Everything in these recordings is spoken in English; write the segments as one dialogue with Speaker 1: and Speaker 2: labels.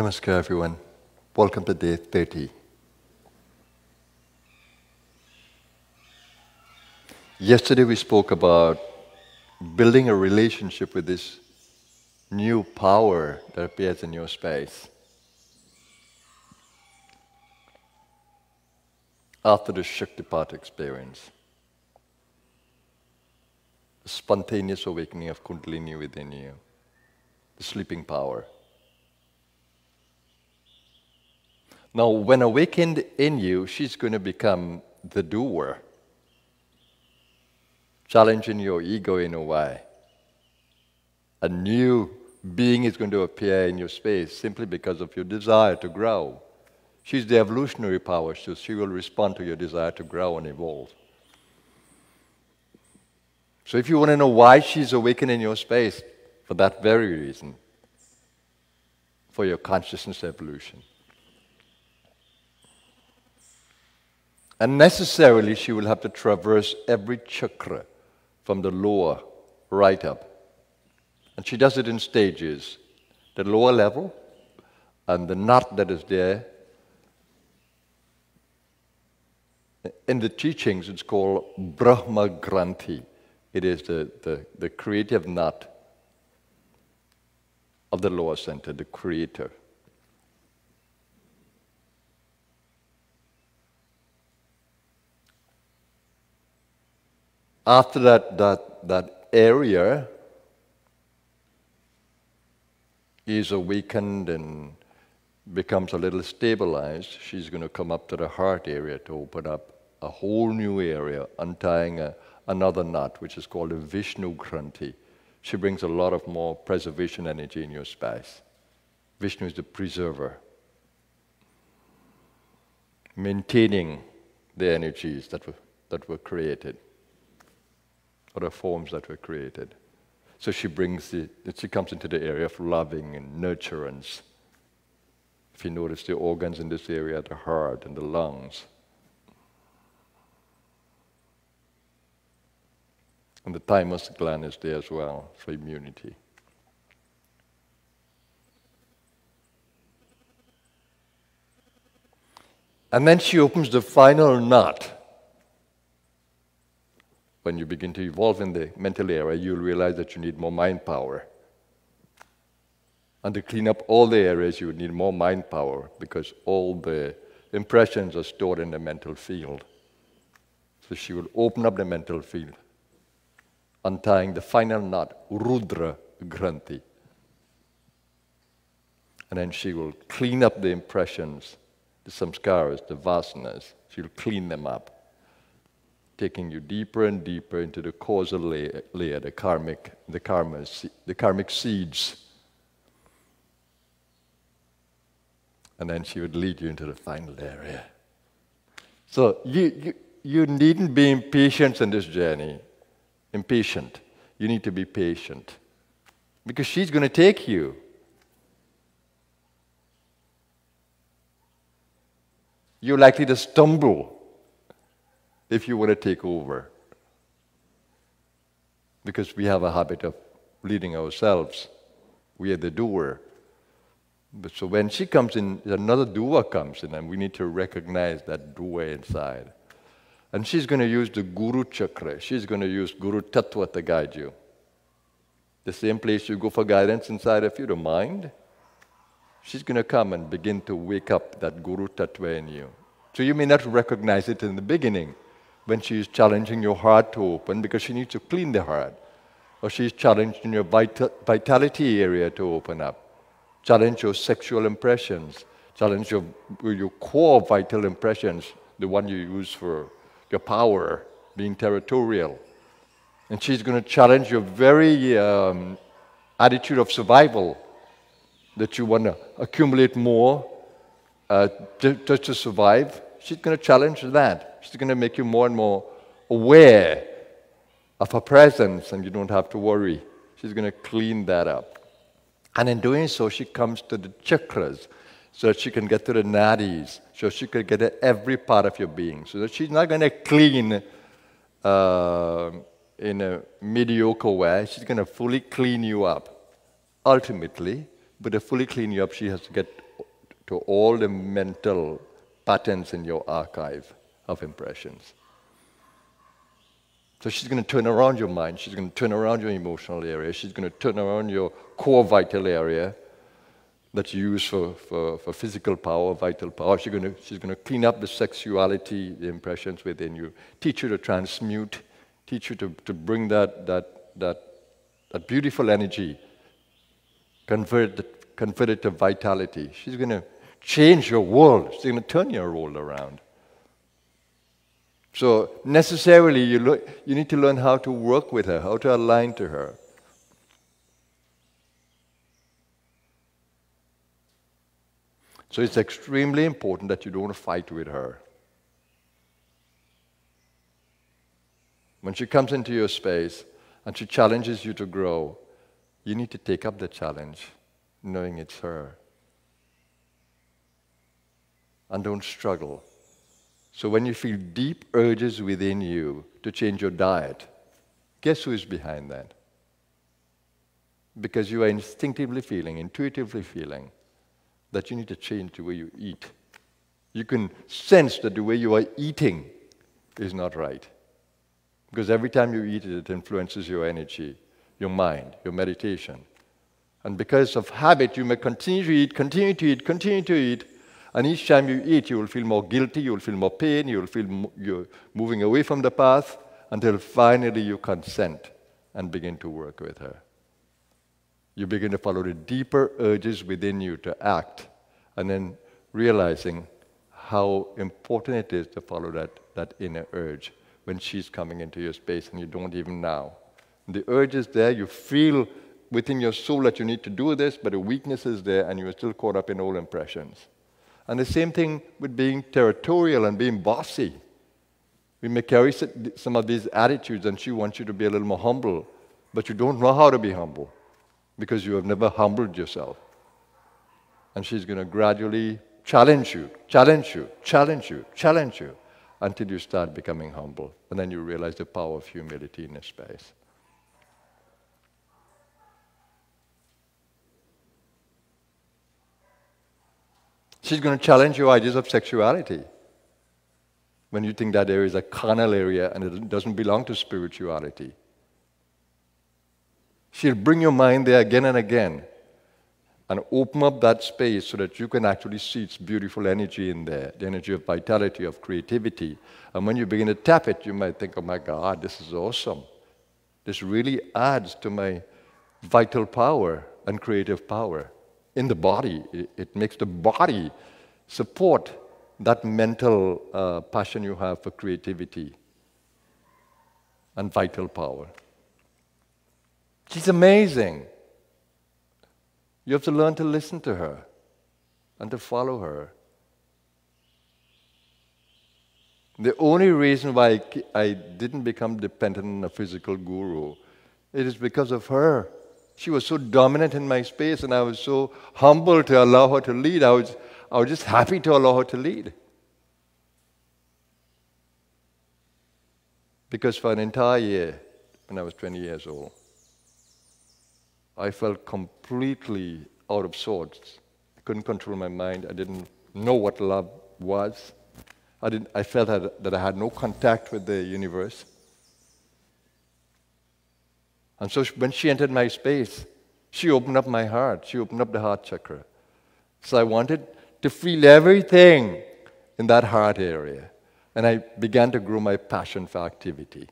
Speaker 1: Namaskar, everyone. Welcome to day 30. Yesterday we spoke about building a relationship with this new power that appears in your space. After the Shaktipat experience, the spontaneous awakening of Kundalini within you, the sleeping power. Now, when awakened in you, she's going to become the doer, challenging your ego in a way. A new being is going to appear in your space simply because of your desire to grow. She's the evolutionary power, so she will respond to your desire to grow and evolve. So if you want to know why she's awakened in your space, for that very reason, for your consciousness evolution. And necessarily, she will have to traverse every chakra from the lower right up. And she does it in stages. The lower level and the knot that is there. In the teachings, it's called Brahma Granthi. It is the creative knot of the lower center, the creator. After that area is awakened and becomes a little stabilized, she's going to come up to the heart area to open up a whole new area, untying another knot, which is called the Vishnu Granthi. She brings a lot of more preservation energy in your space. Vishnu is the preserver, maintaining the energies that were created, or the forms that were created. So she comes into the area of loving and nurturance. If you notice the organs in this area, the heart and the lungs. And the thymus gland is there as well for immunity. And then she opens the final knot. When you begin to evolve in the mental area, you'll realize that you need more mind power. And to clean up all the areas, you would need more mind power because all the impressions are stored in the mental field. So she will open up the mental field, untying the final knot, Rudra Granthi. And then she will clean up the impressions, the samskaras, the vasanas. She'll clean them up, taking you deeper and deeper into the causal layer, the karmic seeds. And then she would lead you into the final area. So you needn't be impatient in this journey. Impatient. You need to be patient. Because she's going to take you. You're likely to stumble if you want to take over. Because we have a habit of leading ourselves. We are the doer. But so when she comes in, another doer comes in, and we need to recognize that doer inside. And she's going to use the Guru Chakra. She's going to use Guru Tattva to guide you. The same place you go for guidance inside of you, the mind. She's going to come and begin to wake up that Guru Tattva in you. So you may not recognize it in the beginning, when she is challenging your heart to open because she needs to clean the heart. Or she's challenging your vitality area to open up. Challenge your sexual impressions. Challenge your core vital impressions, the one you use for your power, being territorial. And she's going to challenge your very attitude of survival, that you want to accumulate more just to survive. She's going to challenge that. She's going to make you more and more aware of her presence, and you don't have to worry. She's going to clean that up. And in doing so, she comes to the chakras, so that she can get to the nadis, so she can get at every part of your being. So that she's not going to clean in a mediocre way. She's going to fully clean you up. Ultimately, but to fully clean you up, she has to get to all the mental patterns in your archive of impressions. So she's going to turn around your mind, she's going to turn around your emotional area, she's going to turn around your core vital area that you use for physical power, vital power. She's going to clean up the sexuality, the impressions within you, teach you to transmute, teach you to bring that beautiful energy, convert it to vitality. She's going to change your world. She's going to turn your world around. So necessarily you need to learn how to work with her, how to align to her. So it's extremely important that you don't fight with her. When she comes into your space and she challenges you to grow, you need to take up the challenge, knowing it's her. And don't struggle. So when you feel deep urges within you to change your diet, guess who is behind that? Because you are instinctively feeling, intuitively feeling, that you need to change the way you eat. You can sense that the way you are eating is not right. Because every time you eat it, it influences your energy, your mind, your meditation. And because of habit, you may continue to eat, continue to eat, continue to eat. And each time you eat, you will feel more guilty, you will feel more pain, you will feel you're moving away from the path until finally you consent and begin to work with her. You begin to follow the deeper urges within you to act, and then realizing how important it is to follow that inner urge when she's coming into your space and you don't even know. The urge is there, you feel within your soul that you need to do this, but the weakness is there and you're still caught up in old impressions. And the same thing with being territorial and being bossy. We may carry some of these attitudes and she wants you to be a little more humble, but you don't know how to be humble because you have never humbled yourself. And she's going to gradually challenge you, challenge you, challenge you, challenge you, until you start becoming humble. And then you realize the power of humility in this space. She's going to challenge your ideas of sexuality. When you think that there is a carnal area and it doesn't belong to spirituality. She'll bring your mind there again and again and open up that space so that you can actually see its beautiful energy in there, the energy of vitality, of creativity. And when you begin to tap it, you might think, oh my God, this is awesome. This really adds to my vital power and creative power in the body. It makes the body support that mental passion you have for creativity and vital power. She's amazing. You have to learn to listen to her and to follow her. The only reason why I didn't become dependent on a physical guru, it is because of her. She was so dominant in my space and I was so humble to allow her to lead. I was just happy to allow her to lead. Because for an entire year, when I was 20 years old, I felt completely out of sorts. I couldn't control my mind. I didn't know what love was. I felt that I had no contact with the universe. And so when she entered my space, she opened up my heart. She opened up the heart chakra. So I wanted to feel everything in that heart area. And I began to grow my passion for activity.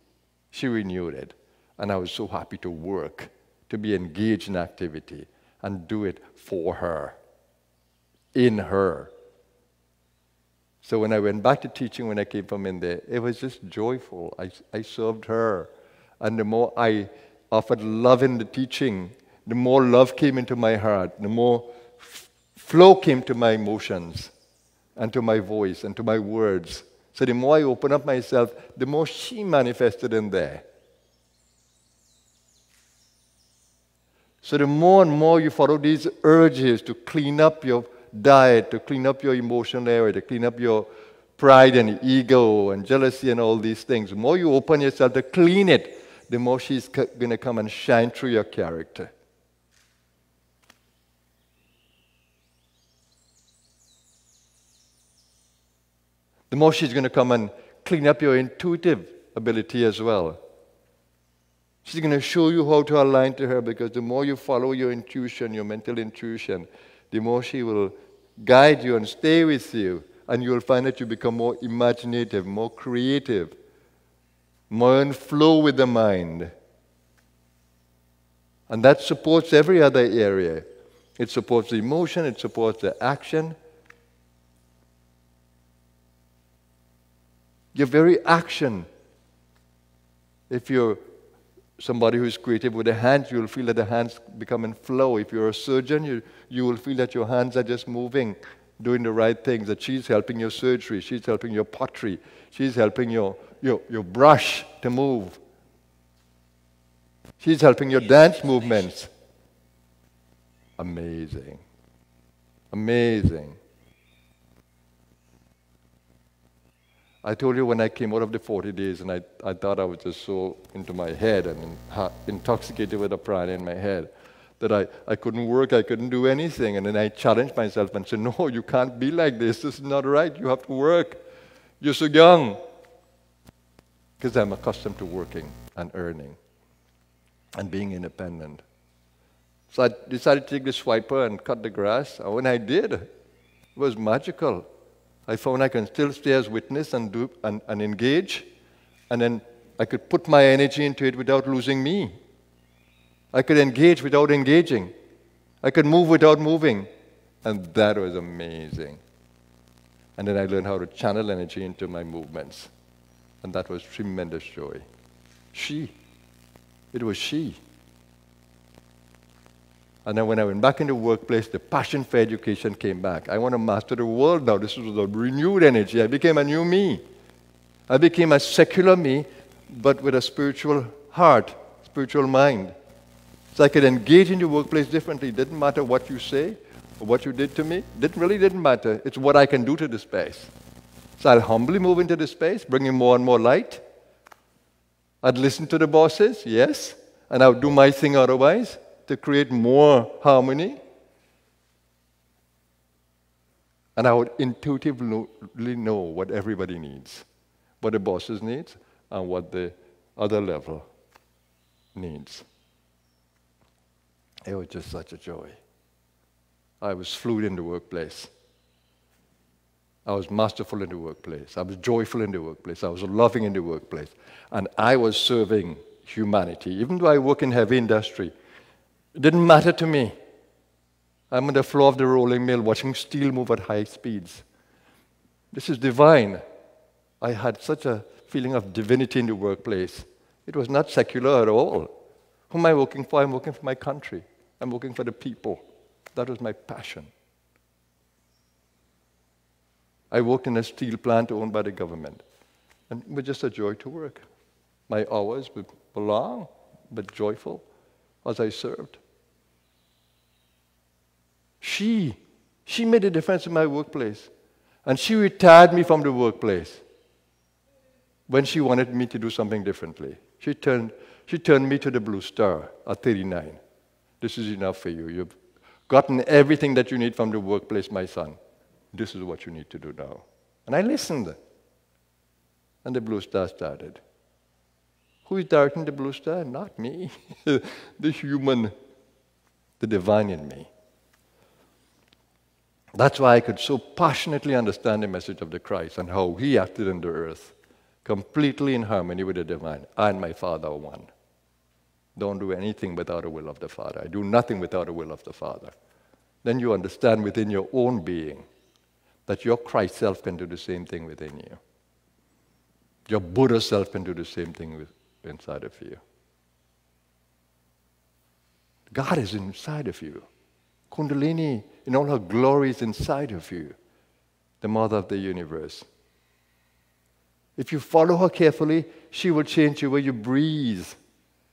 Speaker 1: She renewed it. And I was so happy to work, to be engaged in activity, and do it for her, in her. So when I went back to teaching, when I came from in there, it was just joyful. I served her. And the more I offered love in the teaching, the more love came into my heart, the more flow came to my emotions, and to my voice, and to my words. So the more I opened up myself, the more she manifested in there. So the more and more you follow these urges to clean up your diet, to clean up your emotional area, to clean up your pride and ego and jealousy and all these things, the more you open yourself to clean it, the more she's going to come and shine through your character. the more she's going to come and clean up your intuitive ability as well. She's going to show you how to align to her, because the more you follow your intuition, your mental intuition, the more she will guide you and stay with you. And you will find that you become more imaginative, more creative, more in flow with the mind. And that supports every other area. It supports the emotion, it supports the action. Your very action, if you're somebody who is creative with the hands, you will feel that the hands become in flow. If you're a surgeon, you will feel that your hands are just moving, doing the right things, that she's helping your surgery, she's helping your pottery, she's helping your brush to move. She's helping your dance movements. Amazing. Amazing. I told you when I came out of the 40 days and I thought I was just so into my head and intoxicated with the prana in my head that I couldn't work, I couldn't do anything. And then I challenged myself and said, no, you can't be like this. This is not right. You have to work. You're so young. Because I'm accustomed to working and earning and being independent. So I decided to take the swiper and cut the grass. And when I did, it was magical. I found I can still stay as witness and do and engage, and then I could put my energy into it without losing me. I could engage without engaging. I could move without moving. And that was amazing. And then I learned how to channel energy into my movements. And that was tremendous joy. It was she. And then when I went back into the workplace, the passion for education came back. I want to master the world now. This was a renewed energy. I became a new me. I became a secular me, but with a spiritual heart, spiritual mind. So I could engage in the workplace differently. It didn't matter what you say or what you did to me. It really didn't matter. It's what I can do to the space. So I'll humbly move into the space, bringing more and more light. I'd listen to the bosses, yes, and I would do my thing otherwise, to create more harmony. And I would intuitively know what everybody needs, what the bosses need, and what the other level needs. It was just such a joy. I was fluid in the workplace. I was masterful in the workplace. I was joyful in the workplace. I was loving in the workplace. And I was serving humanity. Even though I work in heavy industry, it didn't matter to me. I'm on the floor of the rolling mill watching steel move at high speeds. This is divine. I had such a feeling of divinity in the workplace. It was not secular at all. Who am I working for? I'm working for my country. I'm working for the people. That was my passion. I worked in a steel plant owned by the government. And it was just a joy to work. My hours were long, but joyful as I served. She made a difference in my workplace. And she retired me from the workplace when she wanted me to do something differently. She turned me to the Blue Star at 39. This is enough for you. You've gotten everything that you need from the workplace, my son. This is what you need to do now. And I listened. And the Blue Star started. Who is directing the Blue Star? Not me. The human, the divine in me. That's why I could so passionately understand the message of the Christ and how he acted in the earth, completely in harmony with the divine. I and my Father are one. Don't do anything without the will of the Father. I do nothing without the will of the Father. Then you understand within your own being that your Christ self can do the same thing within you. Your Buddha self can do the same thing inside of you. God is inside of you. Kundalini, in all her glory, is inside of you, the mother of the universe. If you follow her carefully, she will change you where you breathe.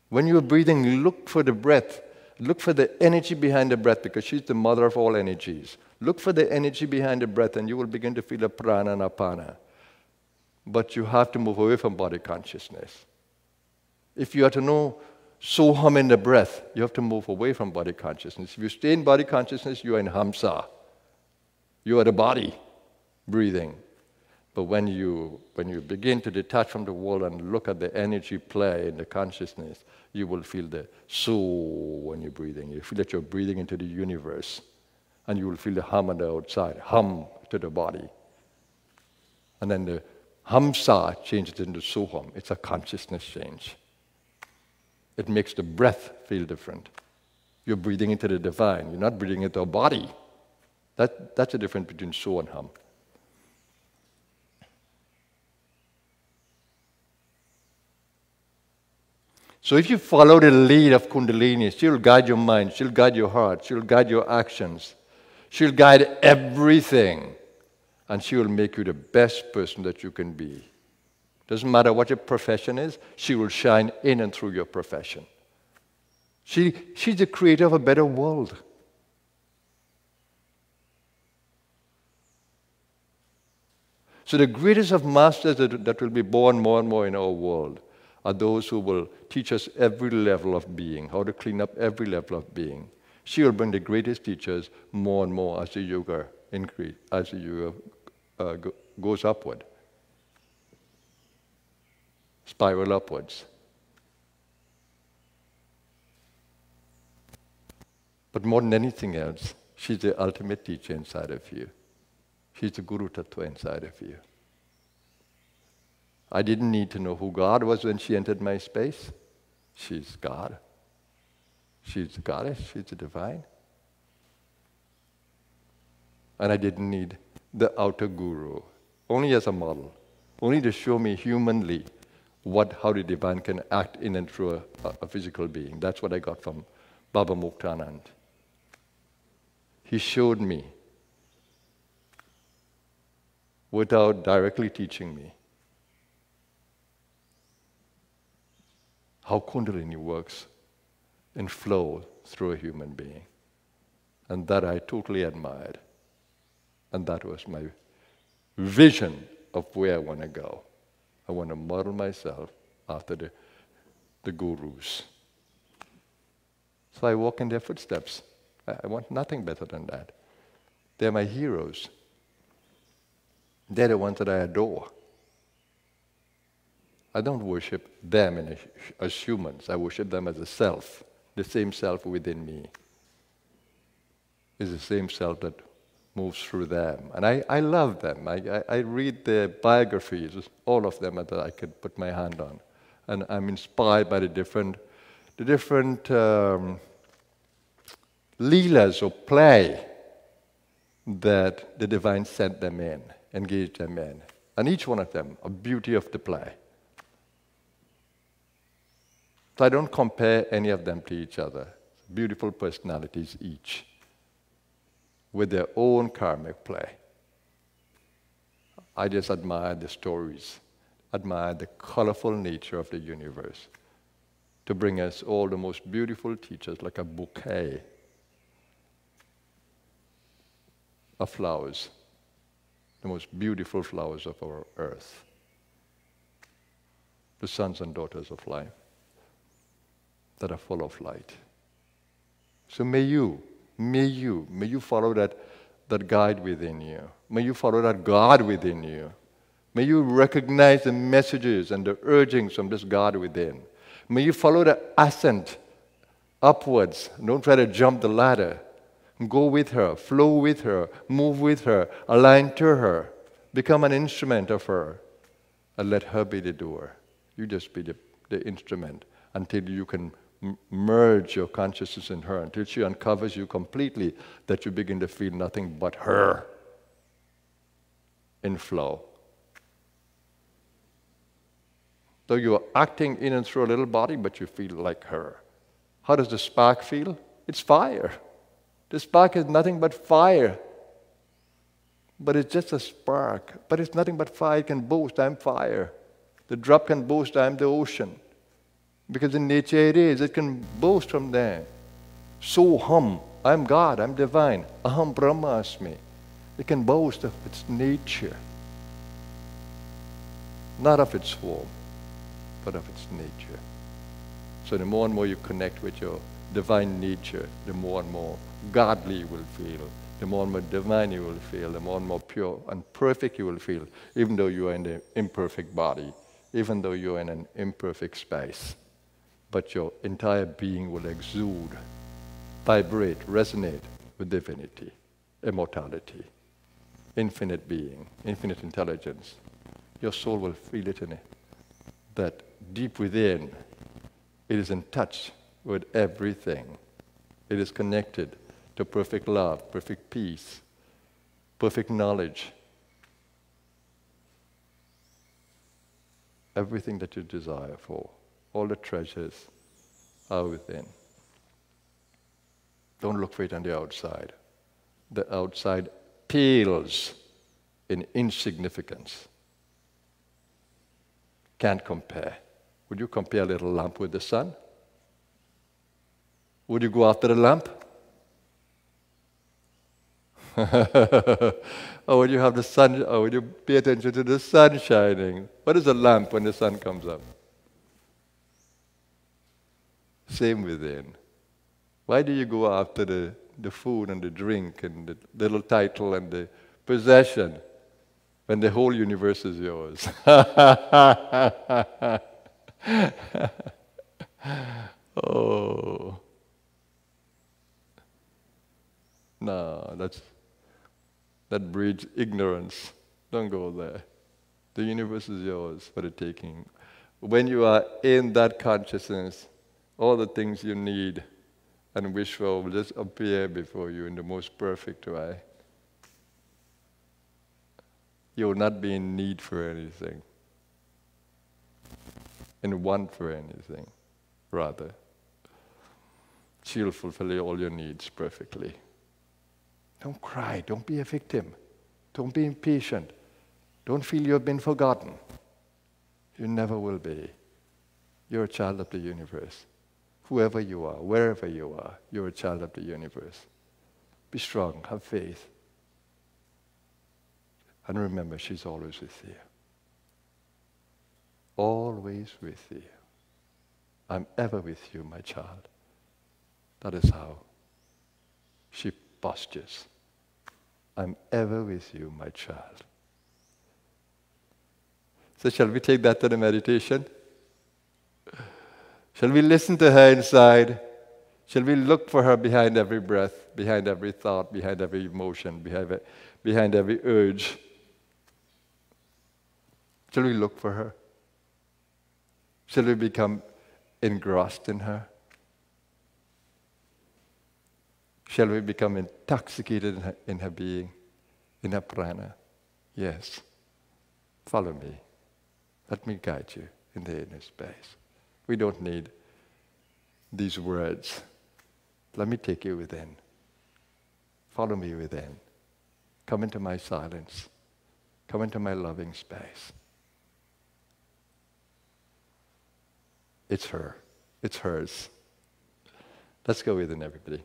Speaker 1: When you're breathing, look for the breath. Look for the energy behind the breath, because she's the mother of all energies. Look for the energy behind the breath, and you will begin to feel a prana and apana. But you have to move away from body consciousness. If you are to know Soham in the breath, you have to move away from body consciousness. If you stay in body consciousness, you are in Hamsa. You are the body breathing. But when you begin to detach from the world and look at the energy play in the consciousness, you will feel the soul when you're breathing. You feel that you're breathing into the universe. And you will feel the hum on the outside, hum to the body. And then the hamsa changes into soham. It's a consciousness change. It makes the breath feel different. You're breathing into the divine. You're not breathing into a body. That's the difference between so and hum. So if you follow the lead of Kundalini, she'll guide your mind, she'll guide your heart, she'll guide your actions, she'll guide everything, and she will make you the best person that you can be. Doesn't matter what your profession is, she will shine in and through your profession. She's the creator of a better world. So the greatest of masters that will be born more and more in our world are those who will teach us every level of being, how to clean up every level of being. She will bring the greatest teachers more and more as the yoga increase, as the yoga goes upward, spiral upwards. But more than anything else, she's the ultimate teacher inside of you. She's the Guru Tattva inside of you. I didn't need to know who God was when she entered my space. She's God. She's the goddess. She's the divine. And I didn't need the outer guru, only as a model, only to show me humanly how the divine can act in and through a physical being. That's what I got from Baba Muktanand. He showed me without directly teaching me how Kundalini works in flow through a human being. And that I totally admired. And that was my vision of where I want to go. I want to model myself after the gurus. So I walk in their footsteps. I want nothing better than that. They're my heroes. They're the ones that I adore. I don't worship them as humans. I worship them as a self. The same self within me is the same self that moves through them. And I love them. I read their biographies, all of them that I could put my hand on. And I'm inspired by the different leelas or play that the divine sent them in, engaged them in. And each one of them, a beauty of the play. So I don't compare any of them to each other. Beautiful personalities each, with their own karmic play. I just admire the stories, admire the colorful nature of the universe, to bring us all the most beautiful teachers, like a bouquet of flowers, the most beautiful flowers of our earth, the sons and daughters of life that are full of light. So may you follow that guide within you. May you follow that God within you. May you recognize the messages and the urgings from this God within. May you follow the ascent upwards. Don't try to jump the ladder. Go with her, flow with her, move with her, align to her. Become an instrument of her. And let her be the doer. You just be the instrument until you can merge your consciousness in her, until she uncovers you completely, that you begin to feel nothing but her in flow. Though you're acting in and through a little body, but you feel like her. How does the spark feel? It's fire. The spark is nothing but fire. But it's just a spark. But it's nothing but fire. It can boast, I'm fire. The drop can boast, I'm the ocean. Because in nature it is. It can boast from there. Soham, I'm God, I'm divine. Aham Brahmasmi. It can boast of its nature. Not of its form, but of its nature. So the more and more you connect with your divine nature, the more and more godly you will feel. the more and more divine you will feel, the more and more pure and perfect you will feel, even though you are in an imperfect body, even though you're in an imperfect space. But your entire being will exude, vibrate, resonate with divinity, immortality, infinite being, infinite intelligence. Your soul will feel it in it, that deep within, it is in touch with everything. It is connected to perfect love, perfect peace, perfect knowledge. Everything that you desire for, all the treasures are within. Don't look for it on the outside. The outside pales in insignificance. Can't compare. Would you compare a little lamp with the sun? Would you go after the lamp? Or would you have the sun, or would you pay attention to the sun shining? What is a lamp when the sun comes up? Same within. Why do you go after the food and the drink and the little title and the possession when the whole universe is yours? Oh. No, that breeds ignorance. Don't go there. The universe is yours for the taking. When you are in that consciousness, all the things you need and wish for will just appear before you in the most perfect way. You will not be in need for anything, in want for anything. Rather, she'll fulfill all your needs perfectly. Don't cry, don't be a victim, don't be impatient, don't feel you've been forgotten. You never will be. You're a child of the universe. Whoever you are, wherever you are, you're a child of the universe. Be strong, have faith. And remember, she's always with you. Always with you. I'm ever with you, my child. That is how she postures. I'm ever with you, my child. So shall we take that to the meditation? Shall we listen to her inside? Shall we look for her behind every breath, behind every thought, behind every emotion, behind every urge? Shall we look for her? Shall we become engrossed in her? Shall we become intoxicated in her being, in her prana? Yes. Follow me. Let me guide you in the inner space. We don't need these words. Let me take you within. Follow me within. Come into my silence. Come into my loving space. It's her. It's hers. Let's go within, everybody.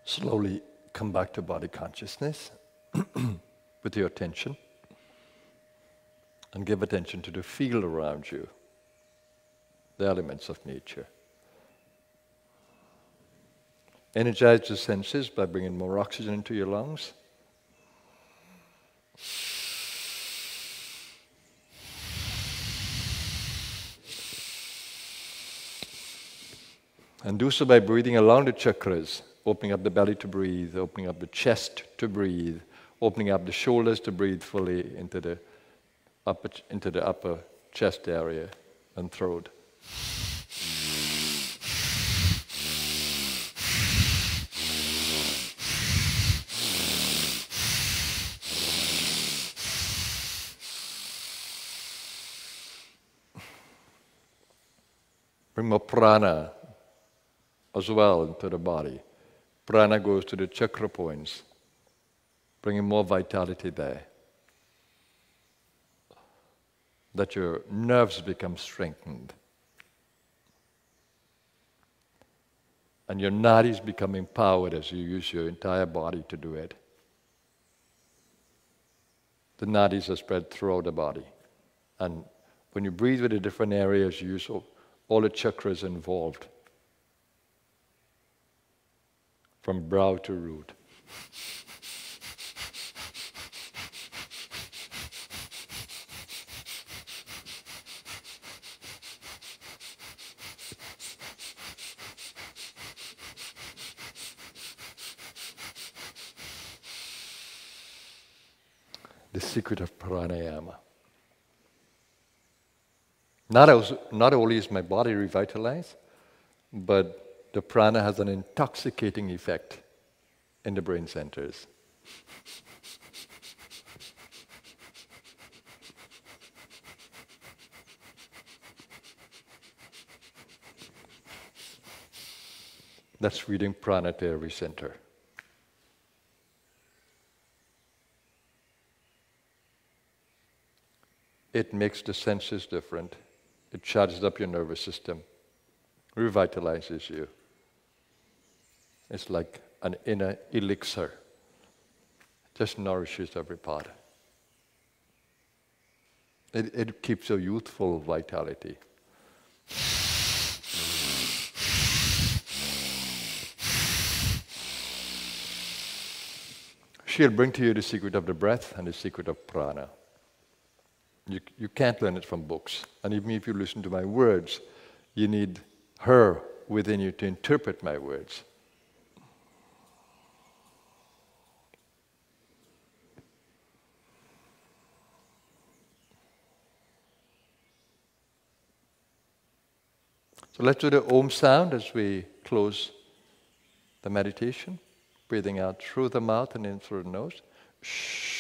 Speaker 1: Slowly come back to body consciousness with your attention, and give attention to the field around you, the elements of nature. Energize the senses by bringing more oxygen into your lungs. And do so by breathing along the chakras, opening up the belly to breathe, opening up the chest to breathe, opening up the shoulders to breathe fully into the upper chest area and throat. Bring more prana as well into the body. Prana goes to the chakra points, bringing more vitality there. That your nerves become strengthened. And your nadis become empowered as you use your entire body to do it. The nadis are spread throughout the body. And when you breathe with the different areas, you use all the chakras involved. From brow to root. The secret of pranayama. Not only is my body revitalized, but the prana has an intoxicating effect in the brain centers. That's reading prana to every center. It makes the senses different. It charges up your nervous system, revitalizes you. It's like an inner elixir. It just nourishes every part. It keeps a youthful vitality. She'll bring to you the secret of the breath and the secret of prana. You can't learn it from books. And even if you listen to my words, you need her within you to interpret my words. So let's do the Om sound as we close the meditation. Breathing out through the mouth and in through the nose. Shh.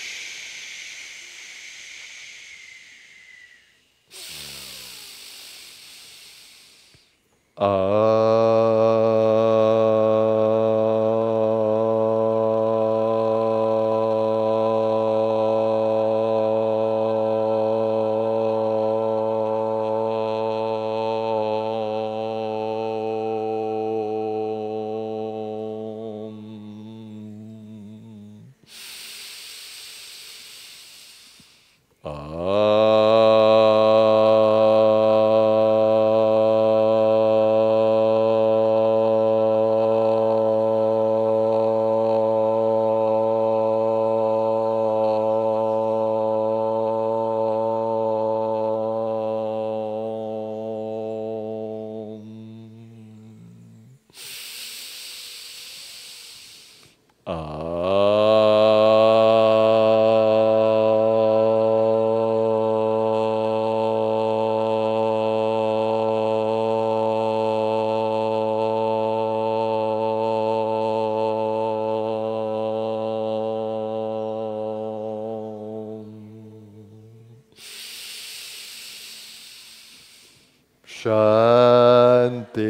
Speaker 1: Shanti,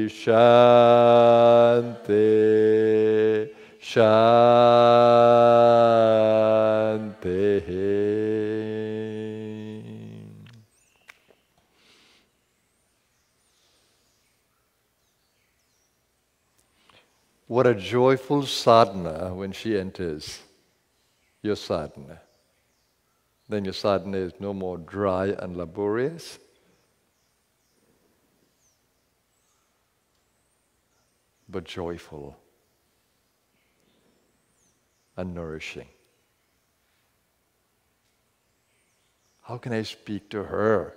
Speaker 1: Shanti, Shanti. what a joyful sadhana when she enters your sadhana. Then your sadhana is no more dry and laborious, but joyful and nourishing. How can I speak to her?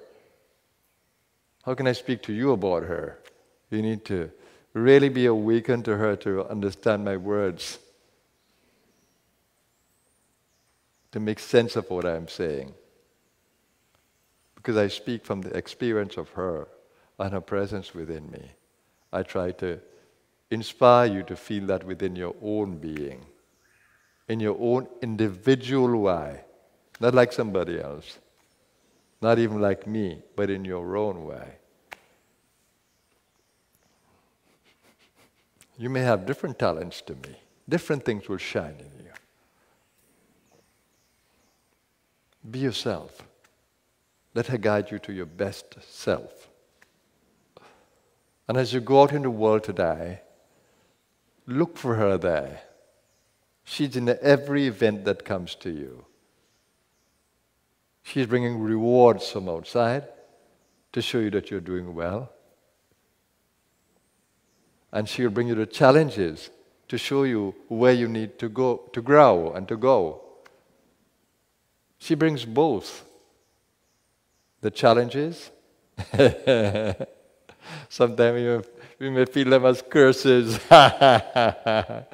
Speaker 1: How can I speak to you about her? You need to really be awakened to her to understand my words, to make sense of what I'm saying. Because I speak from the experience of her and her presence within me. I try to inspire you to feel that within your own being, in your own individual way, not like somebody else, not even like me, but in your own way. You may have different talents to me. Different things will shine in you. Be yourself. Let her guide you to your best self. And as you go out in the world today, look for her there. She's in every event that comes to you. She's bringing rewards from outside to show you that you're doing well. And she'll bring you the challenges to show you where you need to go, to grow and to go. She brings both. The challenges, sometimes we may feel them as curses, but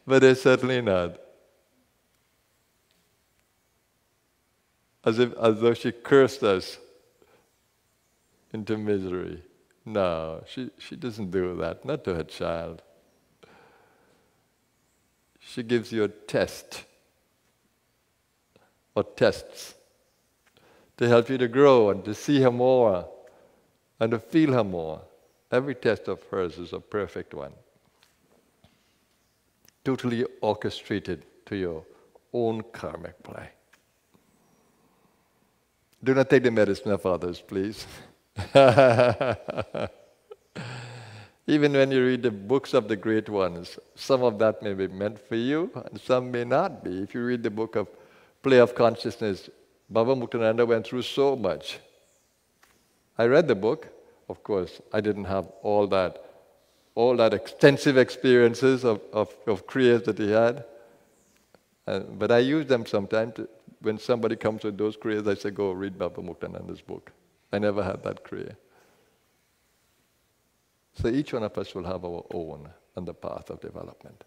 Speaker 1: they're certainly not. As though she cursed us into misery. No, she doesn't do that, not to her child. She gives you a test, or tests, to help you to grow and to see her more and to feel her more. Every test of hers is a perfect one. Totally orchestrated to your own karmic play. Do not take the medicine of others, please. Even when you read the books of the great ones, some of that may be meant for you, and some may not be. If you read the book of Play of Consciousness, Baba Muktananda went through so much. I read the book. Of course, I didn't have all that extensive experiences of kriyas that he had. But I use them sometimes. When somebody comes with those kriyas, I say, go read Baba Muktananda's book. I never had that kriya. So each one of us will have our own on the path of development.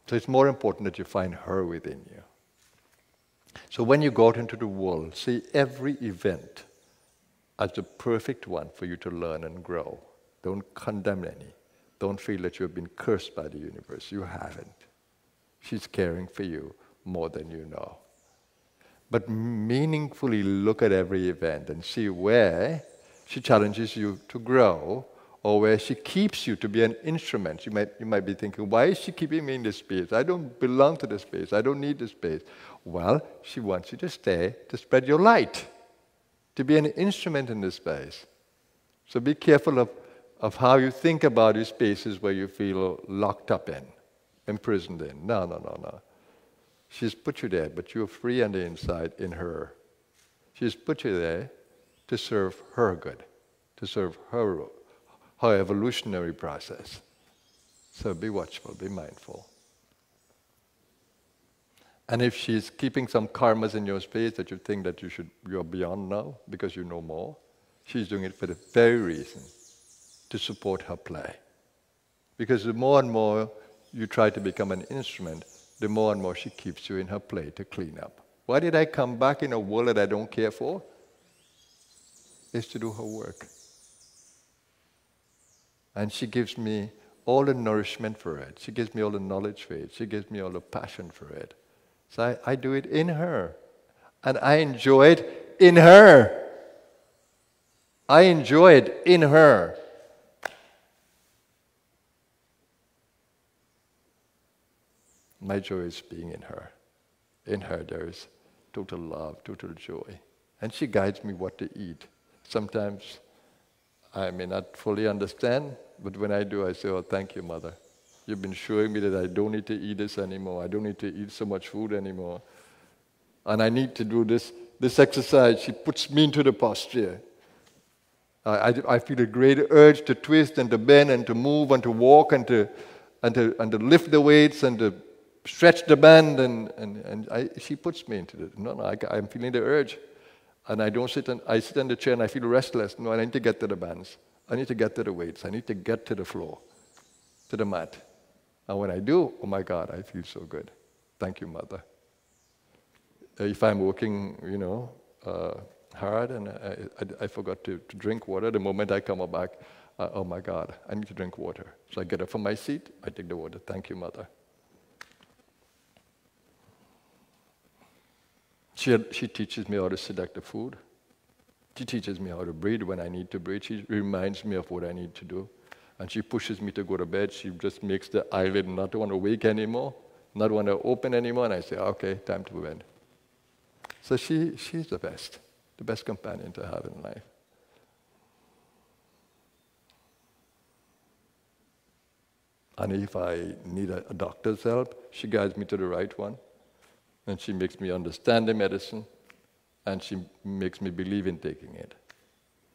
Speaker 1: So it's more important that you find her within you. So when you go out into the world, see every event as the perfect one for you to learn and grow. Don't condemn any. Don't feel that you have been cursed by the universe. You haven't. She's caring for you more than you know. But meaningfully look at every event and see where she challenges you to grow, or where she keeps you to be an instrument. You might be thinking, why is she keeping me in this space? I don't belong to this space. I don't need this space. Well, she wants you to stay, to spread your light, to be an instrument in this space. So be careful of how you think about these spaces where you feel locked up in, imprisoned in. No. She's put you there, but you're free on the inside in her. She's put you there to serve her good, to serve her evolutionary process. So be watchful, be mindful. And if she's keeping some karmas in your space that you think that you're beyond now because you know more, she's doing it for the very reason, to support her play. Because the more and more you try to become an instrument, the more and more she keeps you in her play to clean up. Why did I come back in a world that I don't care for? It's to do her work. And she gives me all the nourishment for it. She gives me all the knowledge for it. She gives me all the passion for it. So I do it in her. And I enjoy it in her. I enjoy it in her. My joy is being in her. In her there is total love, total joy. And she guides me what to eat. Sometimes I may not fully understand, but when I do, I say, oh, thank you, Mother. You've been showing me that I don't need to eat this anymore. I don't need to eat so much food anymore. And I need to do this exercise. She puts me into the posture. I feel a great urge to twist and to bend and to move and to walk and to lift the weights and to stretch the band. She puts me into it. No, I'm feeling the urge. And I sit in the chair and I feel restless. No, I need to get to the bands. I need to get to the weights. I need to get to the floor, to the mat. And when I do, oh my God, I feel so good. Thank you, Mother. If I'm working, hard and I forgot to drink water, the moment I come back, oh my God, I need to drink water. So I get up from my seat, I take the water. Thank you, Mother. She teaches me how to select the food. She teaches me how to breathe when I need to breathe. She reminds me of what I need to do. And she pushes me to go to bed. She just makes the eyelid not want to wake anymore, not want to open anymore. And I say, okay, time to bed. So she's the best companion to have in life. And if I need a doctor's help, she guides me to the right one. And she makes me understand the medicine, and she makes me believe in taking it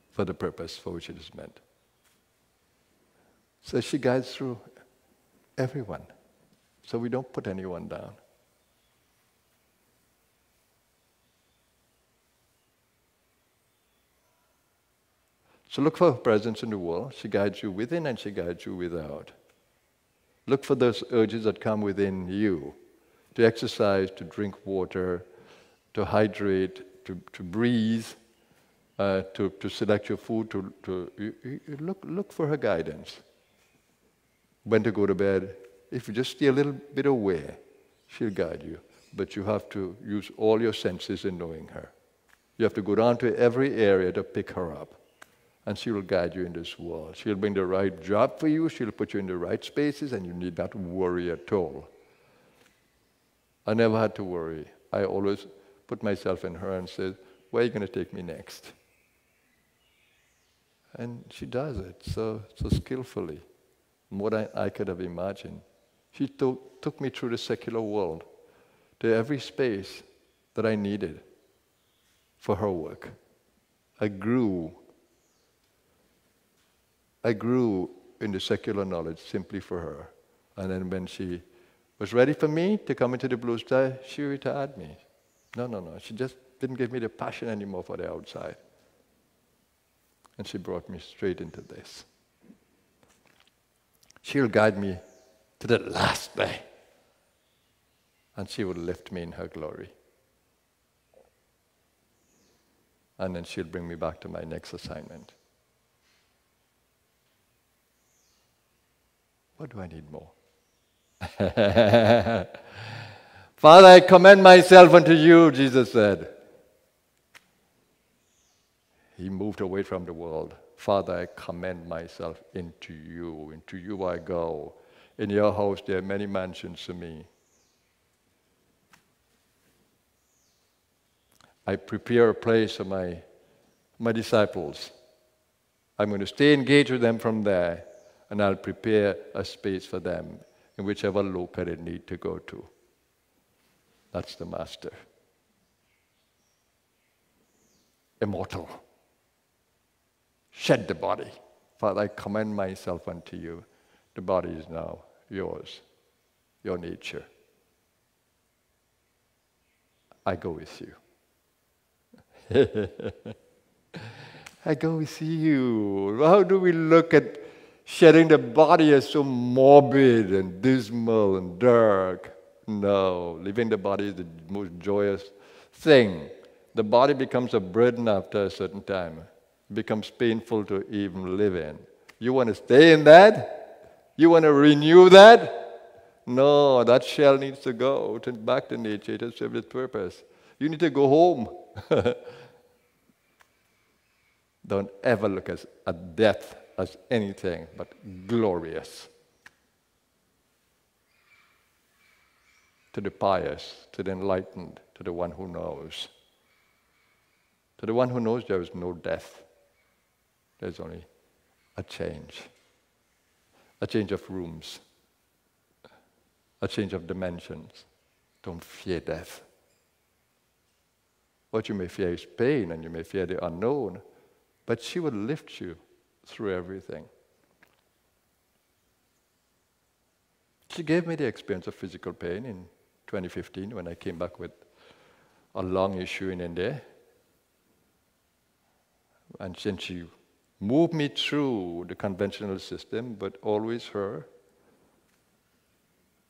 Speaker 1: for the purpose for which it is meant. So she guides through everyone. So we don't put anyone down. So look for her presence in the world. She guides you within and she guides you without. Look for those urges that come within you. To exercise, to drink water, to hydrate, to breathe, to select your food, look for her guidance. When to go to bed, if you just stay a little bit away, she'll guide you. But you have to use all your senses in knowing her. You have to go down to every area to pick her up. And she will guide you in this world. She'll bring the right job for you, she'll put you in the right spaces, and you need not worry at all. I never had to worry. I always put myself in her and said, where are you going to take me next? And she does it so skillfully, more than I could have imagined. She took me through the secular world, to every space that I needed for her work. I grew in the secular knowledge simply for her. And then when she was ready for me to come into the blue sky, she retired me. No. She just didn't give me the passion anymore for the outside. And she brought me straight into this. She'll guide me to the last day. And she will lift me in her glory. And then she'll bring me back to my next assignment. What do I need more? Father, I commend myself unto you, Jesus said. He moved away from the world. Father, I commend myself into you. Into you I go. In your house there are many mansions to me. I prepare a place for my disciples. I'm going to stay engaged with them from there, and I'll prepare a space for them in whichever loka they need to go to. That's the Master. Immortal. Shed the body. Father, I commend myself unto you. The body is now yours, your nature. I go with you. I go with you. How do we look at shedding the body as so morbid and dismal and dark? No, leaving the body is the most joyous thing. The body becomes a burden after a certain time. It becomes painful to even live in. You want to stay in that? You want to renew that? No, that shell needs to go back to nature to serve its purpose. You need to go home. Don't ever look at death as anything but glorious. To the pious, to the enlightened, to the one who knows. To the one who knows there is no death. There's only a change of rooms, a change of dimensions. Don't fear death. What you may fear is pain, and you may fear the unknown, but she will lift you through everything. She gave me the experience of physical pain in 2015 when I came back with a lung issue in India. And since she moved me through the conventional system, but always her,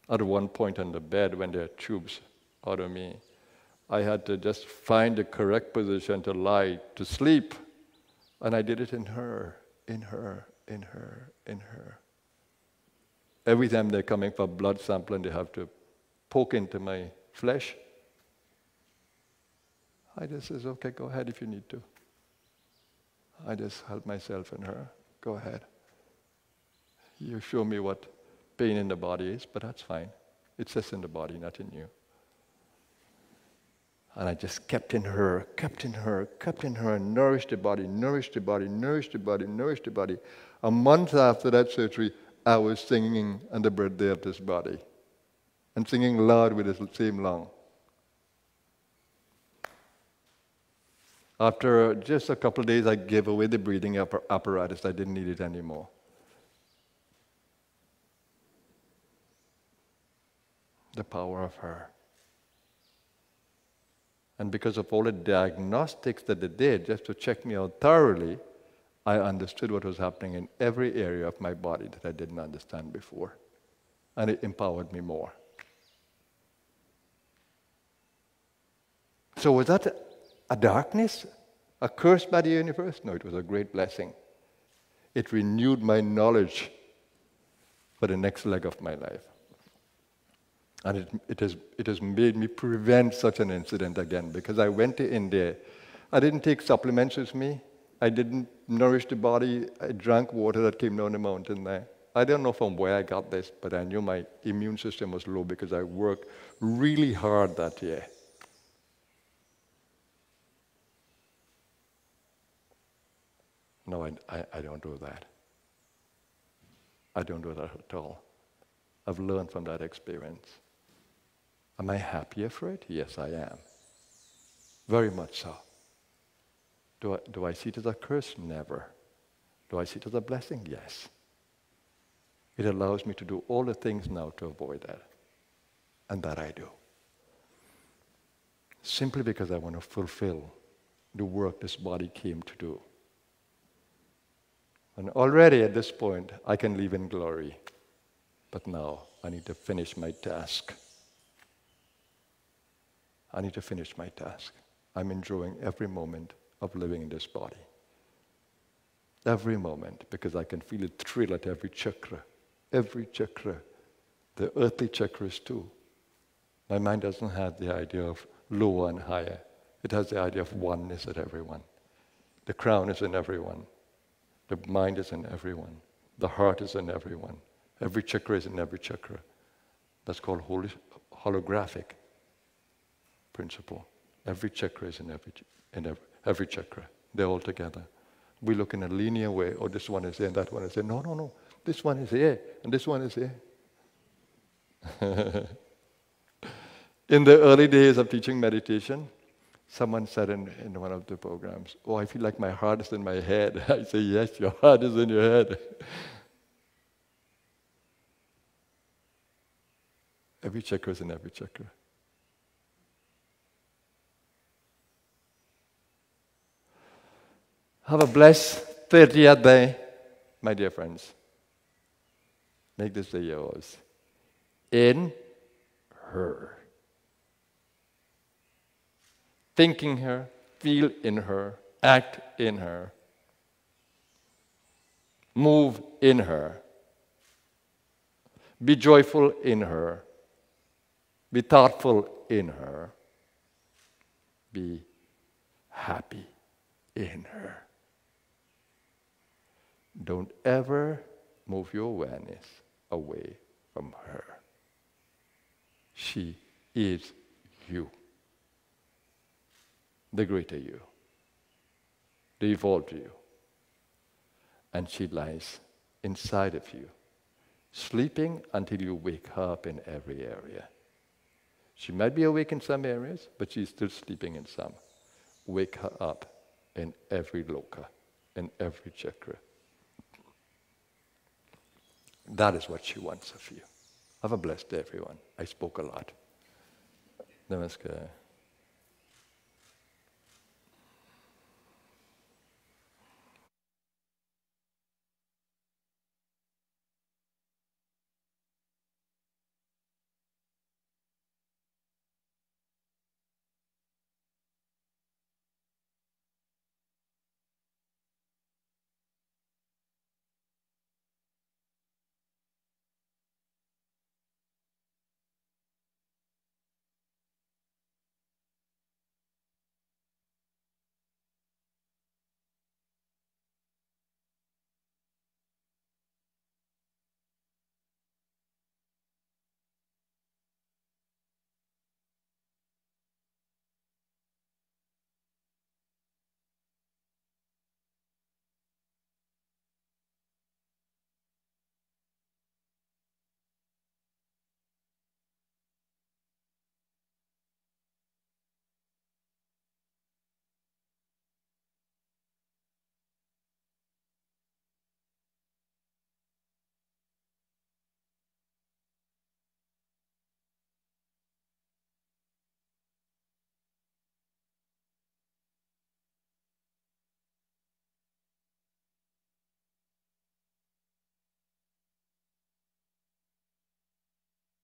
Speaker 1: at one point on the bed when there are tubes out of me, I had to just find the correct position to lie, to sleep. And I did it in her, in her, in her, in her. Every time they're coming for blood sample and they have to poke into my flesh, I just says, okay, go ahead if you need to. I just help myself and her. Go ahead. You show me what pain in the body is, but that's fine. It's just in the body, not in you. And I just kept in her, and nourished the body, nourished the body, nourished the body, nourished the body. A month after that surgery, I was singing on the birthday of this body and singing loud with the same lung. After just a couple of days, I gave away the breathing apparatus. I didn't need it anymore. The power of her. And because of all the diagnostics that they did, just to check me out thoroughly, I understood what was happening in every area of my body that I didn't understand before. And it empowered me more. So was that a darkness? A curse by the universe? No, it was a great blessing. It renewed my knowledge for the next leg of my life. And it has made me prevent such an incident again, because I went to India. I didn't take supplements with me. I didn't nourish the body. I drank water that came down the mountain there. I don't know from where I got this, but I knew my immune system was low because I worked really hard that year. No, I don't do that. I don't do that at all. I've learned from that experience. Am I happier for it? Yes, I am. Very much so. Do I see it as a curse? Never. Do I see it as a blessing? Yes. It allows me to do all the things now to avoid that. And that I do. Simply because I want to fulfill the work this body came to do. And already at this point, I can live in glory. But now, I need to finish my task. I need to finish my task. I'm enjoying every moment of living in this body. Every moment, because I can feel it thrill at every chakra. Every chakra. The earthly chakras too. My mind doesn't have the idea of lower and higher. It has the idea of oneness at everyone. The crown is in everyone. The mind is in everyone. The heart is in everyone. Every chakra is in every chakra. That's called holographic principle. Every chakra is in every chakra. They're all together. We look in a linear way. Oh, this one is here and that one is here. No. This one is here and this one is here. In the early days of teaching meditation, someone said in one of the programs, oh, I feel like my heart is in my head. I say, yes, your heart is in your head. Every chakra is in every chakra. Have a blessed 30th day, my dear friends. Make this day yours. In her. Thinking her, feel in her, act in her, move in her, be joyful in her, be thoughtful in her, be happy in her. Don't ever move your awareness away from her. She is you. The greater you, the evolved you. And she lies inside of you, sleeping until you wake her up in every area. She might be awake in some areas, but she's still sleeping in some. Wake her up in every loka, in every chakra. That is what she wants of you. Have a blessed day, everyone. I spoke a lot. Namaskar.